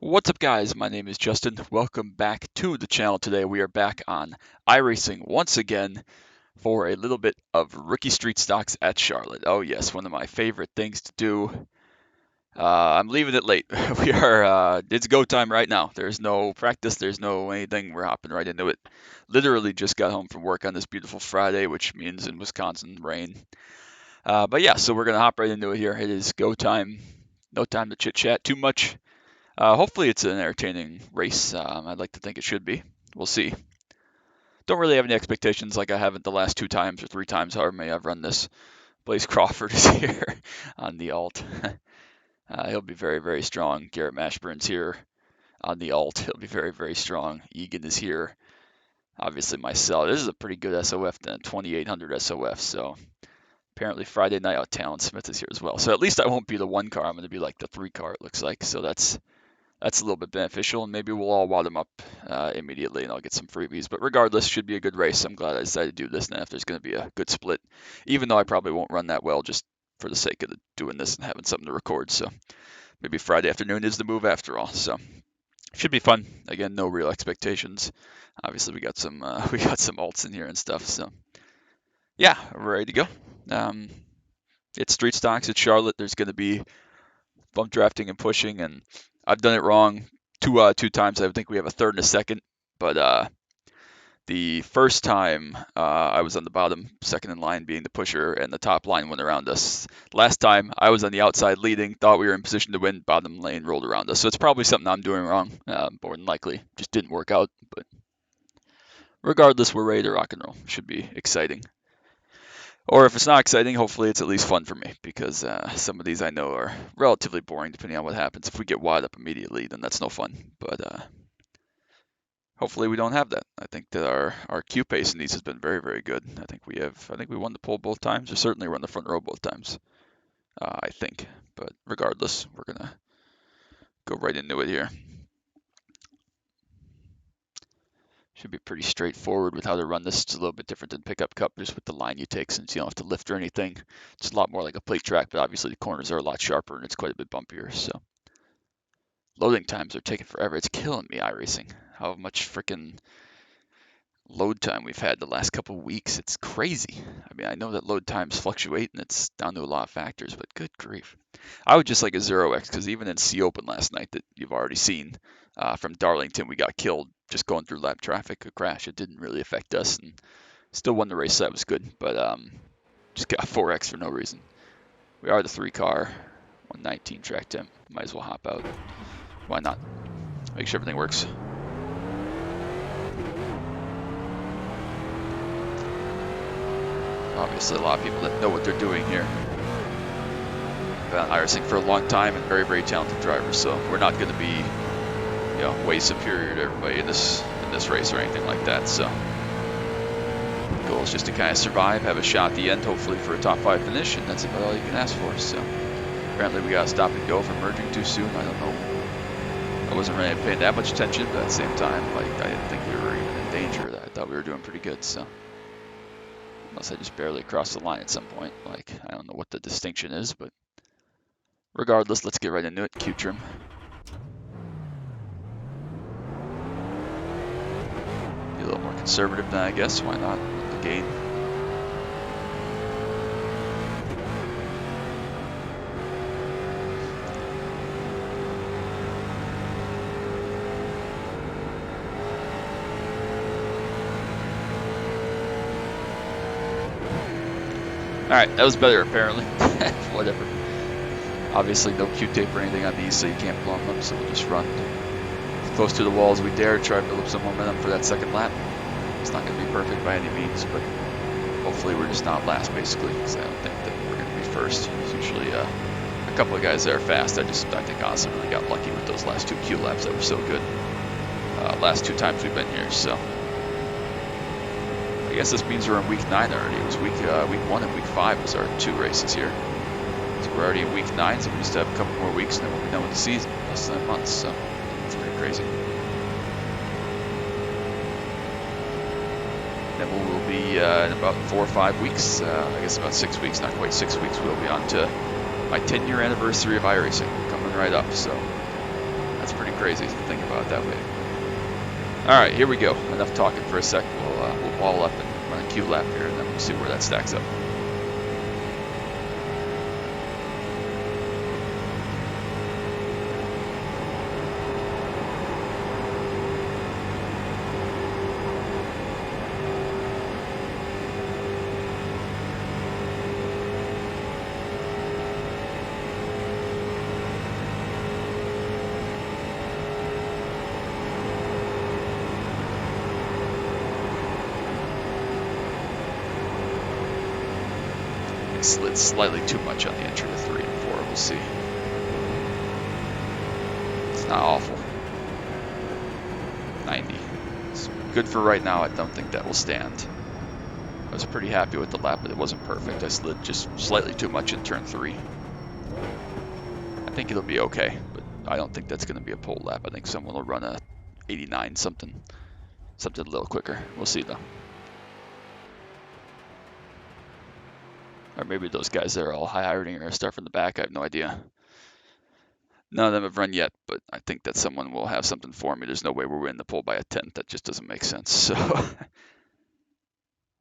What's up, guys? My name is Justin. Welcome back to the channel. Today we are back on iRacing once again for a little bit of rookie street stocks at Charlotte. Oh yes, one of my favorite things to do. I'm leaving it late. It's go time right now. There's no practice, there's no anything. We're hopping right into it. Literally just got home from work on this beautiful Friday, which means in Wisconsin, rain. But yeah, so we're gonna hop right into it here. It is go time. No time to chit chat too much. Hopefully it's an entertaining race. I'd like to think it should be. We'll see. Don't really have any expectations like I haven't the last two times or three times, however many I've run this. Blaze Crawford is here on the alt. He'll be very, very strong. Garrett Mashburn's here on the alt. He'll be very, very strong. Egan is here. Obviously myself. This is a pretty good SOF then, 2800 SOF. So apparently Friday Night Out Talon Smith is here as well. So at least I won't be the one car. I'm going to be like the three car, it looks like. So that's a little bit beneficial, and maybe we'll all wad them up immediately, and I'll get some freebies. But regardless, should be a good race. I'm glad I decided to do this now if there's going to be a good split, even though I probably won't run that well just for the sake of doing this and having something to record. So maybe Friday afternoon is the move after all. So should be fun. Again, no real expectations. Obviously, we got some we got some alts in here and stuff. So yeah, we're ready to go. Um, it's street stocks. It's Charlotte. There's going to be bump drafting and pushing, and I've done it wrong two times. I think we have a third and a second, but the first time I was on the bottom, second in line being the pusher, and the top line went around us. Last time I was on the outside leading, thought we were in position to win, bottom lane rolled around us. So it's probably something I'm doing wrong, more than likely. Just didn't work out, but regardless, we're ready to rock and roll. Should be exciting. Or if it's not exciting, hopefully it's at least fun for me, because some of these I know are relatively boring depending on what happens. If we get wide up immediately, then that's no fun. But hopefully we don't have that. I think that our queue pace in these has been very, very good. I think we won the pole both times, or certainly run the front row both times. I think. But regardless, we're gonna go right into it here. Should be pretty straightforward with how to run this. It's a little bit different than pickup cup, just with the line you take, since you don't have to lift or anything. It's a lot more like a plate track, but obviously the corners are a lot sharper and it's quite a bit bumpier. So loading times are taking forever. It's killing me, iRacing. How much freaking load time we've had the last couple of weeks. It's crazy. I mean, I know that load times fluctuate and it's down to a lot of factors, but good grief. I would just like a 0x, because even in C Open last night that you've already seen from Darlington, we got killed just going through lap traffic, a crash. It didn't really affect us and still won the race. So that was good, but just got 4x for no reason. We are the 3 car, 119 track temp. Might as well hop out. Why not? Make sure everything works. Obviously, a lot of people that know what they're doing here. Been on iRacing for a long time and very, very talented drivers, so we're not going to be, way superior to everybody in this race or anything like that. So the goal is just to kind of survive, have a shot at the end, hopefully for a top 5 finish, and that's about all you can ask for. So apparently we got to stop and go for merging too soon. I don't know. I wasn't really paying that much attention, but at the same time, like, I didn't think we were even in danger. I thought we were doing pretty good. So. Unless I just barely crossed the line at some point. Like, I don't know what the distinction is, but regardless, let's get right into it. Q trim. Be a little more conservative than I guess. Why not? The gain. Alright, that was better apparently. Whatever. Obviously no Q tape or anything on these, so you can't blow them up, so we'll just run as close to the wall as we dare, try to build up some momentum for that second lap. It's not going to be perfect by any means, but hopefully we're just not last basically, because I don't think that we're going to be first. There's usually a couple of guys that are fast. I think Austin really got lucky with those last 2 Q laps that were so good. Last 2 times we've been here, so. I guess this means we're in week 9 already. It was week 1 and week 5 was our 2 races here. So we're already in week 9, so we just have a couple more weeks and then we'll be done with the season. Less than a month, so it's pretty crazy. Then we'll be in about 4 or 5 weeks, I guess about 6 weeks, not quite 6 weeks, we'll be on to my 10-year anniversary of iRacing coming right up. So That's pretty crazy to think about it that way. All right, here we go. Enough talking for a sec. We'll wall up and run a Q lap here, and then we'll see where that stacks up. Slid slightly too much on the entry to 3 and 4. We'll see. It's not awful. 90. It's good for right now. I don't think that will stand. I was pretty happy with the lap, but it wasn't perfect. I slid just slightly too much in turn 3. I think it'll be okay, but I don't think that's going to be a pole lap. I think someone will run a 89 something a little quicker. We'll see though. Or maybe those guys that are all high-ironing are going to start from the back. I have no idea. None of them have run yet, but I think that someone will have something for me. There's no way we're winning the pole by a tenth. That just doesn't make sense. So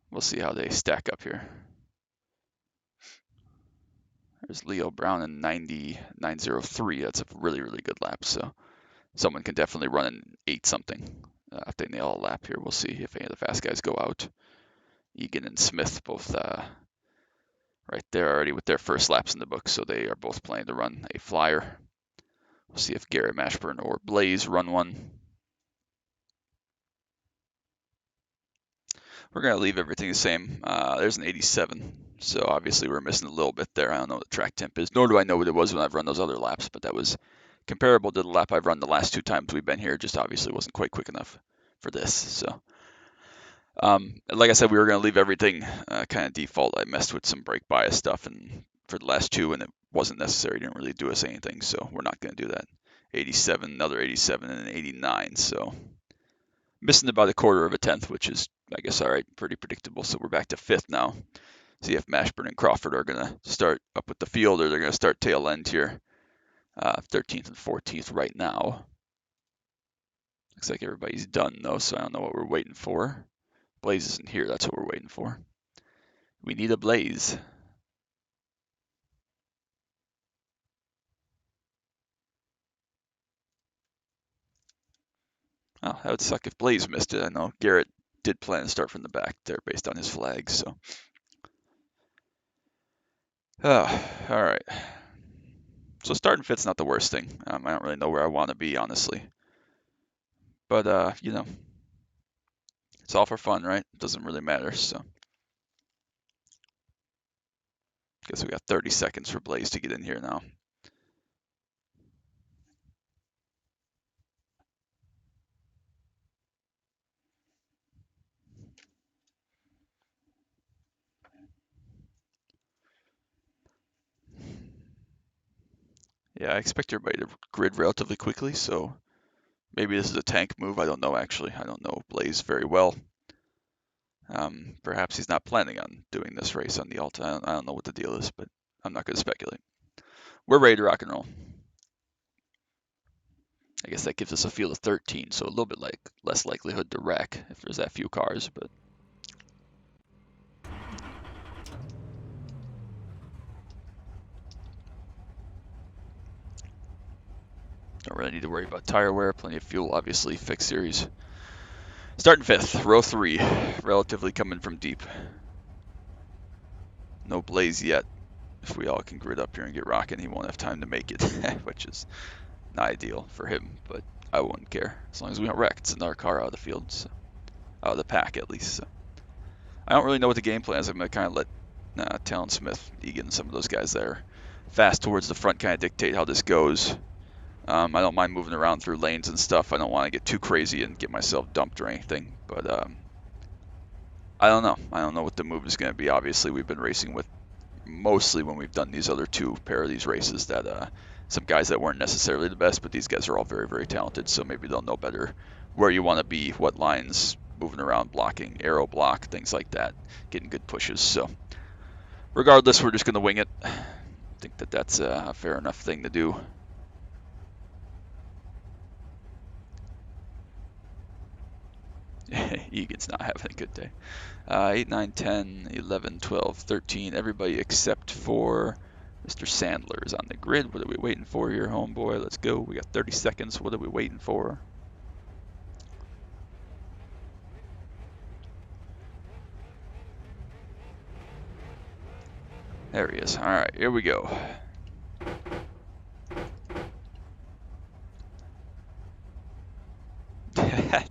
we'll see how they stack up here. There's Leo Brown in 90.903. That's a really, really good lap. So someone can definitely run an 8 something if they nail a lap here. We'll see if any of the fast guys go out. Egan and Smith both right there already with their first laps in the book, so they are both planning to run a flyer. We'll see if Garrett Mashburn or Blaze run one. We're going to leave everything the same. There's an 87, so obviously we're missing a little bit there. I don't know what the track temp is, nor do I know what it was when I've run those other laps, but that was comparable to the lap I've run the last 2 times we've been here. Just obviously wasn't quite quick enough for this. So, like I said, we were going to leave everything kind of default. I messed with some brake bias stuff and for the last 2, and it wasn't necessary. It didn't really do us anything, so we're not going to do that. 87, another 87, and an 89. So missing about a quarter of a tenth, which is, I guess, all right, pretty predictable. So we're back to 5th now. See if Mashburn and Crawford are going to start up with the field, or they're going to start tail end here. 13th and 14th right now. Looks like everybody's done, though, so I don't know what we're waiting for. Blaze isn't here. That's what we're waiting for. We need a Blaze. Oh, that would suck if Blaze missed it. I know Garrett did plan to start from the back there based on his flags, so. All right. So starting 5th's not the worst thing. I don't really know where I want to be, honestly. But, you know, it's all for fun, right? It doesn't really matter, so. Guess we got 30 seconds for Blaze to get in here now. Yeah, I expect everybody to grid relatively quickly, so maybe this is a tank move. I don't know, actually. I don't know Blaze very well. Perhaps he's not planning on doing this race on the Alta. I don't know what the deal is, but I'm not going to speculate. We're ready to rock and roll. I guess that gives us a field of 13, so a little bit like less likelihood to wreck if there's that few cars, but don't really need to worry about tire wear. Plenty of fuel, obviously. Fixed series. Starting 5th, row 3, relatively coming from deep. No Blaze yet. If we all can grid up here and get rocking, he won't have time to make it, which is not ideal for him, but I wouldn't care. As long as we don't wreck, it's another car out of the field, so, out of the pack at least. So. I don't really know what the game plan is. I'm going to kind of let Talon Smith, Egan, some of those guys there fast towards the front kind of dictate how this goes. I don't mind moving around through lanes and stuff. I don't want to get too crazy and get myself dumped or anything, but I don't know. I don't know what the move is going to be. Obviously, we've been racing with mostly when we've done these other 2 pair of these races that some guys that weren't necessarily the best, but these guys are all very, very talented, so maybe they'll know better where you want to be, what lines, moving around, blocking, aero block, things like that, getting good pushes. So regardless, we're just going to wing it. I think that that's a fair enough thing to do. Egan's not having a good day. 8, 9, 10, 11, 12, 13. Everybody except for Mr. Sandler is on the grid. What are we waiting for here, homeboy? Let's go. We got 30 seconds. What are we waiting for? There he is. All right, here we go.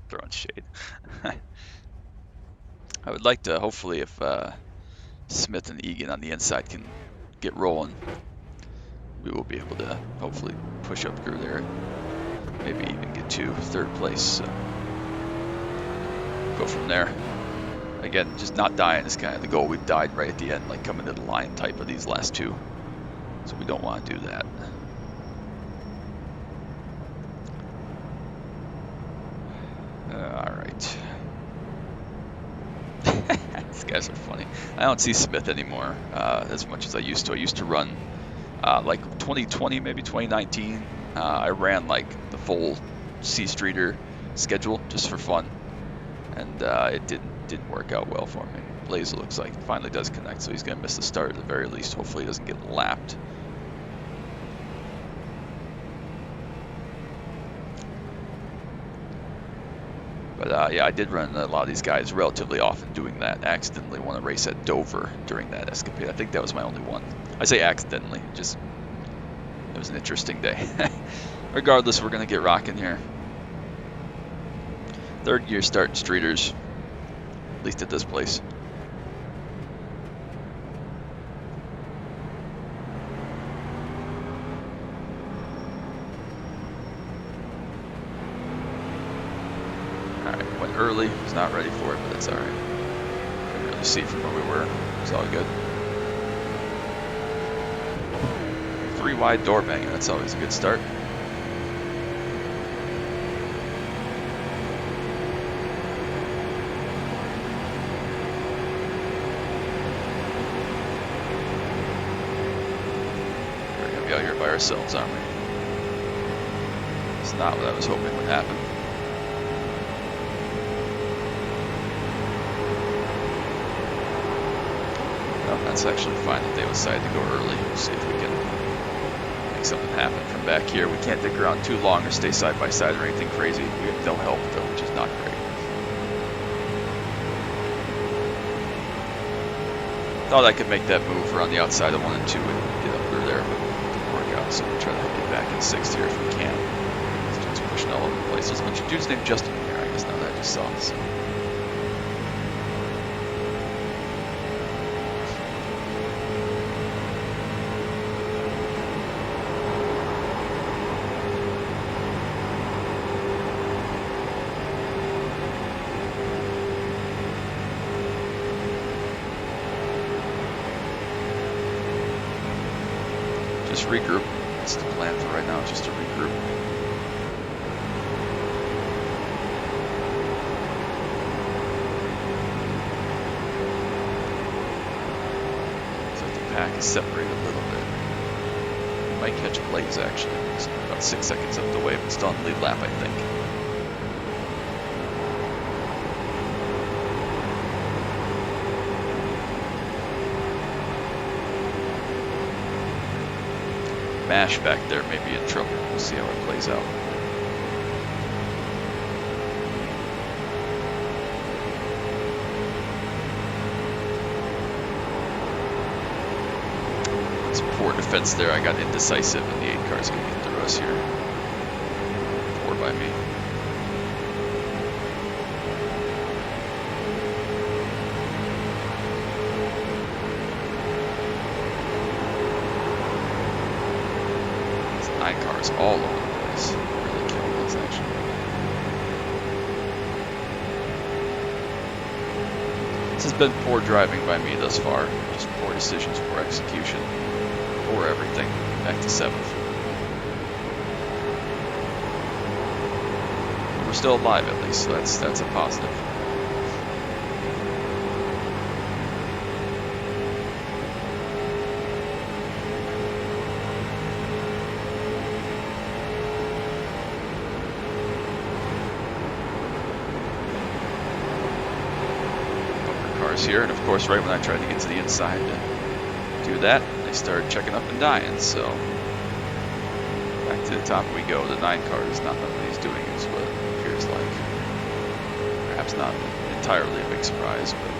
Throwing shade. I would like to, hopefully, if Smith and Egan on the inside can get rolling, we will be able to hopefully push up through there. Maybe even get to third place. So go from there. Again, just not dying is kind of the goal. We've died right at the end, like coming to the line type of these last two. So we don't want to do that. All right. These guys are funny. I don't see Smith anymore as much as I used to. I used to run like 2020, maybe 2019. I ran like the full C Streeter schedule just for fun, and it didn't work out well for me. Blaze looks like finally does connect, so he's gonna miss the start at the very least. Hopefully he doesn't get lapped. But yeah, I did run a lot of these guys relatively often doing that. Accidentally won a race at Dover during that escapade. I think that was my only one. I say accidentally, just it was an interesting day. Regardless, we're gonna get rocking here. Third year starting streeters, at least at this place. Alright, went early, was not ready for it, but that's alright. Couldn't really see from where we were, it's all good. 3 wide door banging, that's always a good start. We're gonna be out here by ourselves, aren't we? It's not what I was hoping would happen. Well, that's actually fine that they decided to go early. We'll see if we can make something happen from back here. We can't dig around too long or stay side by side or anything crazy. We have no help though, which is not great. Thought I could make that move around the outside of 1 and 2 and get up through there, but it didn't work out. So we'll try to get back in 6th here if we can. These dudes pushing all over the place. There's a bunch of dudes named Justin here, I guess, now that I just saw. So. Just regroup. That's the plan for right now, just to regroup. So the pack is separated a little bit. We might catch Blaze actually. It's about 6 seconds up the way, but still on the lead lap, I think. Mash back there may be in trouble. We'll see how it plays out. Some poor defense there. I got indecisive, and the 8 car's gonna get through us here. 4 by me. Cars all over the place. Really killing us, actually. This has been poor driving by me thus far. Just poor decisions, poor execution, poor everything. Back to 7th. But we're still alive at least, so that's a positive. cars here, and of course right when I tried to get to the inside to do that, they started checking up and dying, so back to the top we go. The 9 car is not what he's doing, is what it appears like. Perhaps not entirely a big surprise, but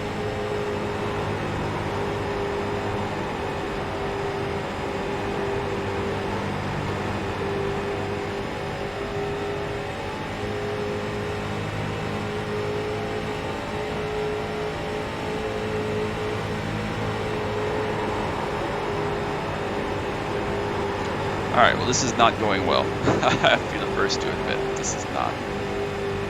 alright, well this is not going well. I have to be the first to admit this is not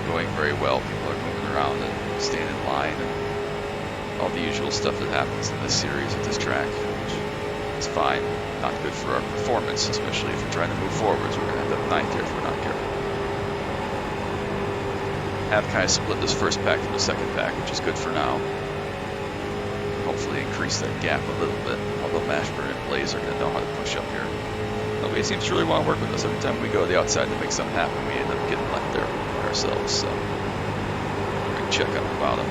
going very well. People are moving around and staying in line and all the usual stuff that happens in this series at this track, which is fine. Not good for our performance, especially if we're trying to move forwards. We're going to end up 9th here if we're not careful. Have kind of split this first pack from the second pack, which is good for now. Hopefully increase that gap a little bit, although Mashburn and Blaze are going to know how to push up here. Nobody seems to really want to work with us. Every time we go to the outside to make something happen, we end up getting left there ourselves, so we're going to check up the bottom.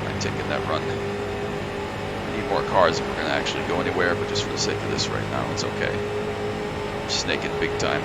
I'm taking that run. We need more cars if we're going to actually go anywhere, but just for the sake of this right now, it's okay. We're snaking big time.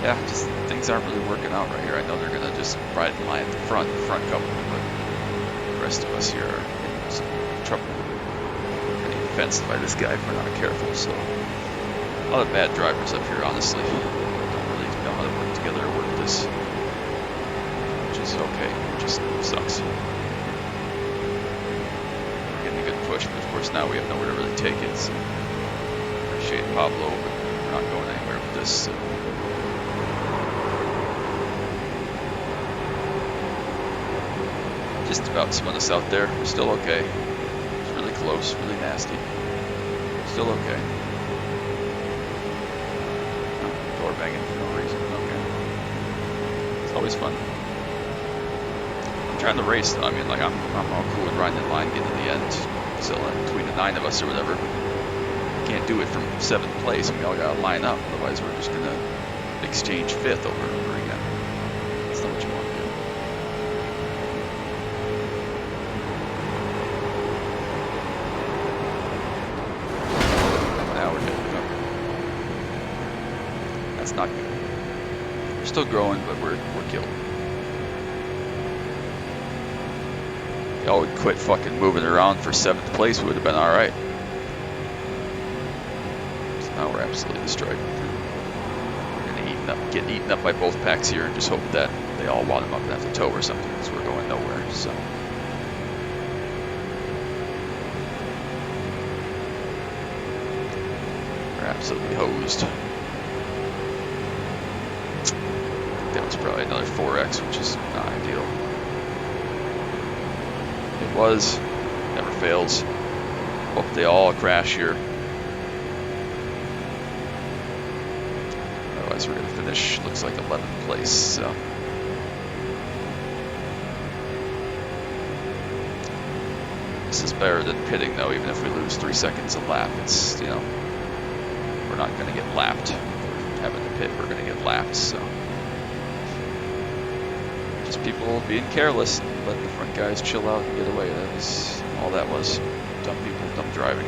Yeah, just things aren't really working out right here. I know they're going to just ride in line at the front couple, but the rest of us here are in some trouble. Getting fenced by this guy if we're not careful, so a lot of bad drivers up here, honestly. Don't really know how to work together or work this, which is okay. It just sucks. We're getting a good push, but of course now we have nowhere to really take it, so appreciate Pablo, but we're not going anywhere with this, so. Just about spun us out there. We're still okay. It's really close, really nasty. Still okay. Oh, door banging for no reason. Okay. It's always fun. I'm trying to race though. I mean, like I'm all cool with riding in line, getting to the end. So between the 9 of us or whatever, can't do it from 7th place. We all gotta line up. Otherwise, we're just gonna exchange 5th over and over again. That's not what you want to do. Not good. We're still growing, but we're killed. Y'all would quit fucking moving around for 7th place, we would have been alright. So now we're absolutely destroyed. We're gonna get eaten up by both packs here and just hope that they all wad them up and have to tow or something, because we're going nowhere, so. We're absolutely hosed. That was probably another 4X, which is not ideal. It was. Never fails. Hope they all crash here. Otherwise we're going to finish, looks like 11th place, so. This is better than pitting though, even if we lose 3 seconds a lap. It's, you know, we're not going to get lapped. If we're having to pit, we're going to get lapped, so. People being careless and letting the front guys chill out and get away. That was all that was. Dumb people, dumb driving.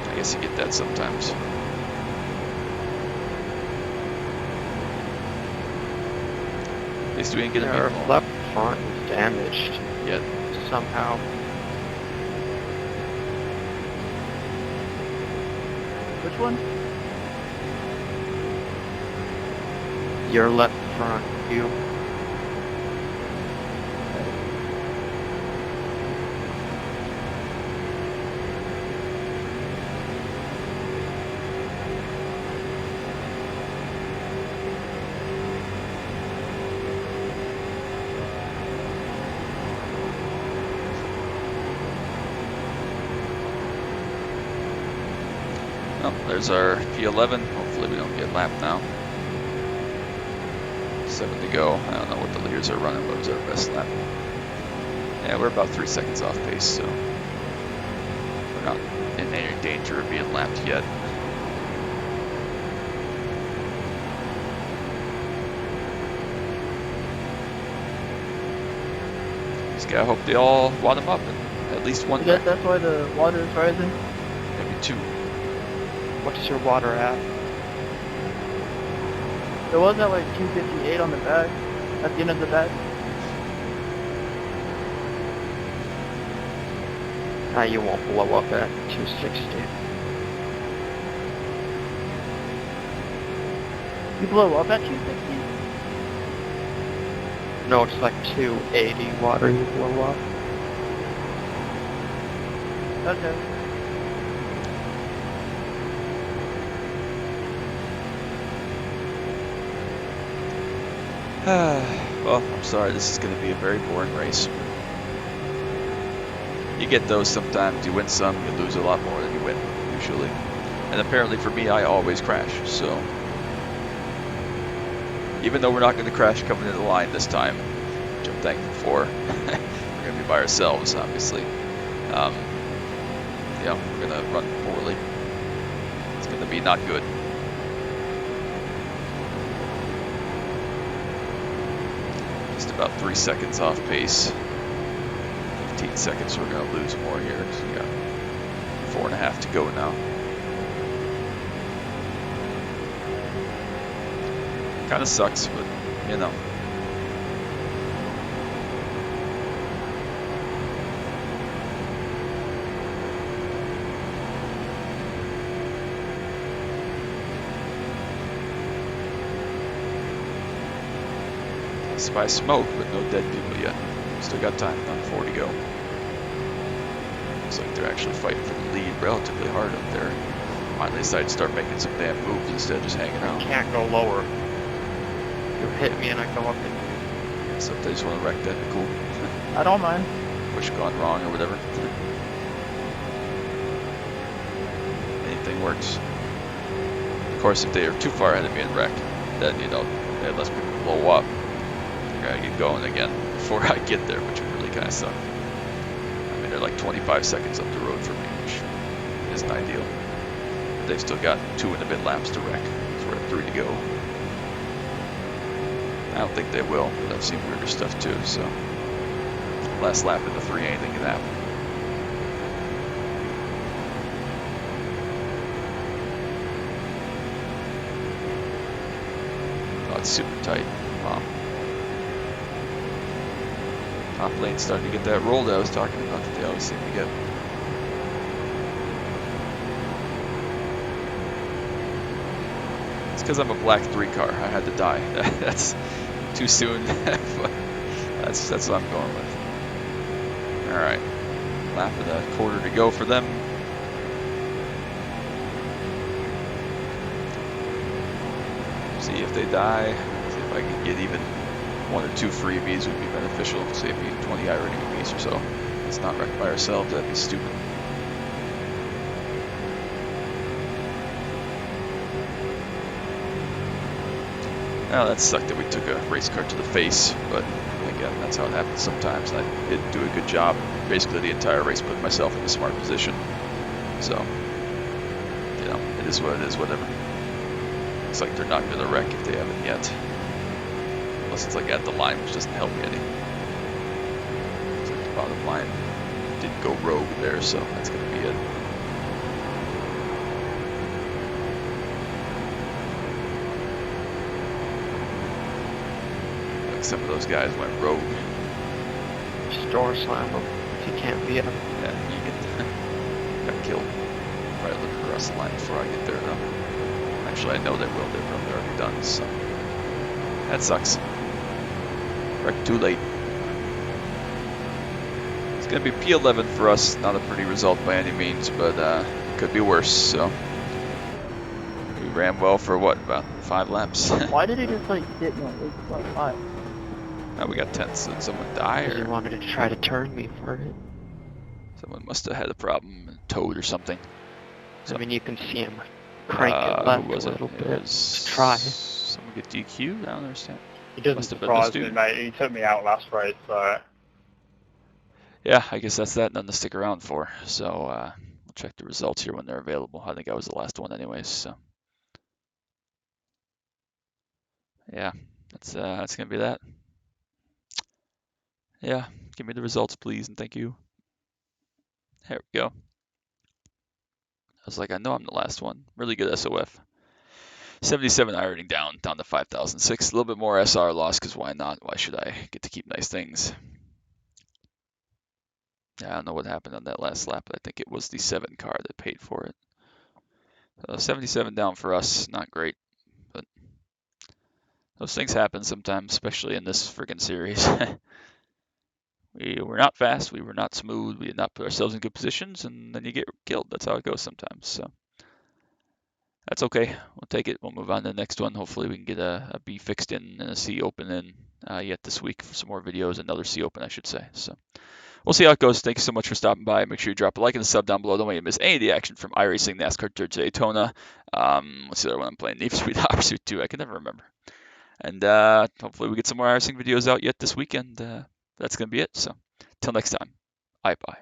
I guess you get that sometimes. At least we didn't get a Our left front is damaged. Yet. Somehow. Which one? Your left front view. There's our P11. Hopefully we don't get lapped now. 7 to go. I don't know what the leaders are running, but it was our best lap. Yeah, we're about 3 seconds off pace, so we're not in any danger of being lapped yet. Just gotta hope they all wad them up and at least one I guess wreck, that's why the water is rising. maybe 2. What's your water at? It was at like 258 on the back, at the end of the back. Now you won't blow up at 260. You blow up at 260? No, it's like 280 water you blow up. Okay. Well, I'm sorry, this is going to be a very boring race. You get those sometimes, you win some, you lose a lot more than you win, usually. And apparently for me, I always crash, so. Even though we're not going to crash coming into the line this time, which I'm thankful for, we're going to be by ourselves, obviously. Yeah, we're going to run poorly. It's going to be not good. Just about 3 seconds off pace. 15 seconds, we're going to lose more here because we got 4.5 to go now. Kind of sucks, but you know. I spy smoke, but no dead people yet. Still got time, not 4 to go. Looks like they're actually fighting for the lead relatively hard up there. Finally decided to start making some damn moves instead of just hanging out. Can't go lower. You hit me and I go up and So if they just want to wreck, that'd be cool. I don't mind. Push gone wrong or whatever. Anything works. Of course, if they are too far ahead of me and wreck, then, you know, they let people blow up. I gotta get going again before I get there, which would really kind of suck. I mean, they're like 25 seconds up the road for me, which isn't ideal. They've still got 2 and a bit laps to wreck, so we're at 3 to go. I don't think they will, but I've seen weirder stuff too, so. Last lap in the 3, anything can happen. Oh, it's super tight. Wow. Top lane's starting to get that roll that I was talking about that they always seem to get. It's because I'm a black 3 car. I had to die. That's too soon, but that's what I'm going with. All right, lap of the quarter to go for them. See if they die. See if I can get even 1 or 2 freebies would be beneficial. Save me 20 iRacing apiece or so. Let's not wreck by ourselves. That'd be stupid. Now that sucked that we took a race car to the face, but again, that's how it happens sometimes. I didn't do a good job. Basically, the entire race put myself in a smart position. So, you know, it is what it is. Whatever. Looks like they're not going to wreck if they haven't yet. Unless it's like at the line, which doesn't help me any. Looks like the bottom line didn't go rogue there, so that's going to be it. Like some of those guys went rogue. store slam them if you can't beat them. Yeah, you get got killed. Probably look at the rest of the line before I get there, though. Actually, I know they will. They're probably already done, so that sucks. Wrecked too late. It's going to be P11 for us. Not a pretty result by any means, but it could be worse. So we ran well for what, about 5 laps? Why did he just like hit me? It's like 5. Now we got 10th. Did someone die, You or wanted to try to turn me for it. someone must have had a problem, towed or something? I mean, you can see him crank it Who left a was it? little It bit was to try. someone get DQ'd? I don't understand. He doesn't Must have been this surprise me, dude. mate. He took me out last race, so Yeah, I guess that's that. Nothing to stick around for. So we'll check the results here when they're available. I think I was the last one anyways. So yeah, that's gonna be that. Yeah, give me the results, please, and thank you. There we go. I was like, I know I'm the last one. Really good SOF. 77 I rating down to 5,006. A little bit more SR loss because why not? Why should I get to keep nice things? Yeah, I don't know what happened on that last lap, but I think it was the 7 car that paid for it. 77 down for us, not great, but those things happen sometimes, especially in this friggin' series. We were not fast, we were not smooth, we did not put ourselves in good positions, and then you get killed. That's how it goes sometimes. So that's okay. We'll take it. We'll move on to the next one. Hopefully we can get a B fixed in and a C open in yet this week for some more videos. Another C open, I should say. So we'll see how it goes. Thank you so much for stopping by. Make sure you drop a like and a sub down below. Don't want you to miss any of the action from iRacing, NASCAR Dirt to Daytona. What's the other one I'm playing? Need for Speed Hot Pursuit 2. I can never remember. And hopefully we get some more iRacing videos out yet this weekend. That's going to be it. So till next time, bye bye.